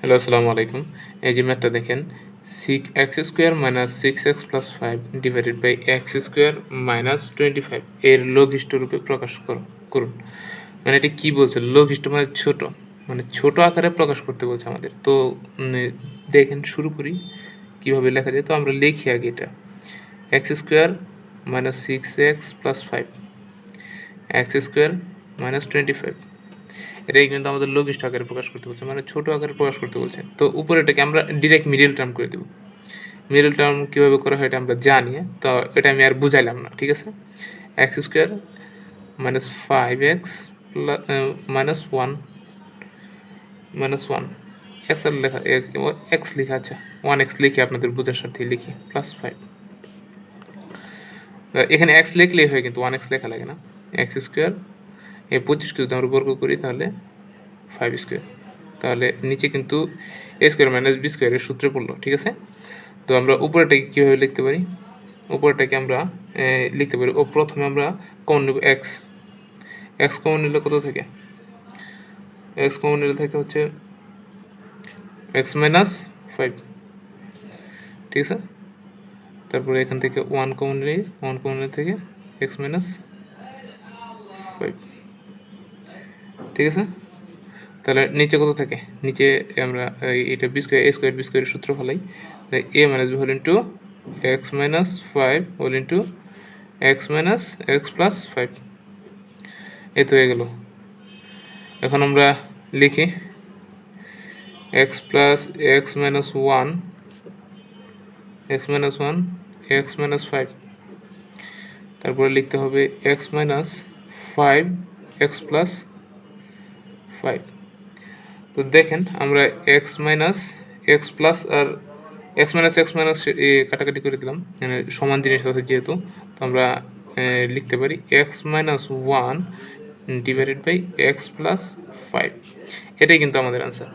Hello, আসসালামু আলাইকুম। এই যে ম্যাথটা দেখেন, x² - 6x + 5 divided by x² - 25 এর লঘিষ্ঠ রূপে প্রকাশ করুন। মানে এটা কি বলছে? লঘিষ্ঠ মানে ছোট, মানে ছোট আকারে প্রকাশ করতে বলছে আমাদের। তো দেখেন শুরু করি কিভাবে লেখা যায়। তো আমরা লিখি আগে এটা x² - 6x + 5 x² - 25 এটাই কিন্তু আমাদের লঘিষ্ঠ আকারে প্রকাশ করতে বলছে, মানে ছোট আকারে প্রকাশ করতে বলছে। তো উপরে এটাকে আমরা ডিরেক্ট মিডল টার্ম করে দেব। মিডল টার্ম কীভাবে করা হয় এটা আমরা জানি, তো এটা আমি আর বুঝাইলাম না, ঠিক আছে। x² - 5x -1 এক্স আর লেখা এক্স লিখা, আচ্ছা 1x লিখে আপনাদের বোঝার সাথে লিখি +5। এখানে এক্স লিখলেই হয়, কিন্তু 1x লেখা লাগে না। x² এই 25কে যদি আমরা বর্গ করি তাহলে 5², তাহলে নিচে কিন্তু a² - b² এর সূত্রে পড়লো, ঠিক আছে। তো আমরা উপরেটাকে কীভাবে লিখতে পারি? উপরেটাকে আমরা লিখতে পারি, প্রথমে আমরা কমন নেব এক্স কমন নিলে কত থাকে? এক্স কমন নিলে থাকে হচ্ছে x - 5, ঠিক আছে। তারপরে এখান থেকে 1 কমন নিলে থেকে x - 5, ঠিক আছে। তাহলে নিচে কত থাকে? নিচে আমরা এটা a² এর সূত্র ফেলাই, তাই a - b whole into x - 5 whole into x - x + 5, এই তো হয়ে গেল। এখন আমরা লিখি x + x - 1 x - 5, তারপরে লিখতে হবে x - 5 x + 5। তো দেখেন আমরা x প্লাস আর x কাটাকাটি করে দিলাম, মানে সমান জিনিস আছে যেহেতু, তো আমরা লিখতে পারি x - 1 ডিভাইডেড বাই x + 5, এটাই কিন্তু আমাদের আনসার।